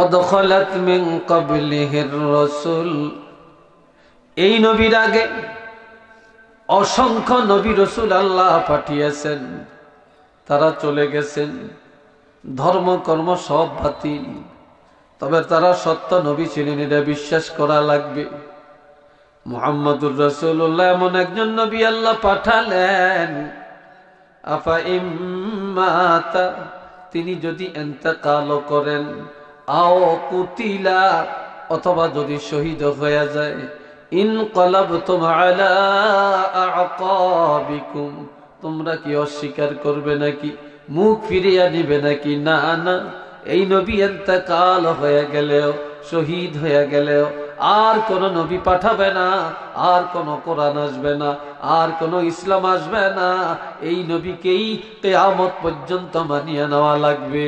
কদ খালাত মিন ক্বাবলিহির রাসূল, এই নবীর আগে অসংখ্য নবী রাসূল আল্লাহ পাঠিয়েছেন, তারা চলে গেছেন, ধর্ম কর্ম সব বাতিল, তবে তারা সত্য নবী ছিলেন এটা বিশ্বাস করা লাগবে। মুহাম্মদুর রাসূলুল্লাহ এমন একজন নবী আল্লাহ পাঠালেন, আফা ইম্মাতা, তিনি যদি ইন্তেকাল করেন, আও কুতিলা, অথবা যদি শহীদ হয়ে যায়, ইনকালাবতুম আলা আ'কাবিকুম, তোমরা কি অস্বীকার করবে নাকি, মুখ ফিরিয়ে নিবে নাকি? না না, এই নবী ইন্তেকাল হয়ে গেলেও, শহীদ হয়ে গেলেও আর কোন নবী পাঠাবে না, আর কোন কোরআন আসবে না, আর কোন ইসলাম আসবে না, এই নবীকেই কিয়ামত পর্যন্ত মানিয়ে নেওয়া লাগবে।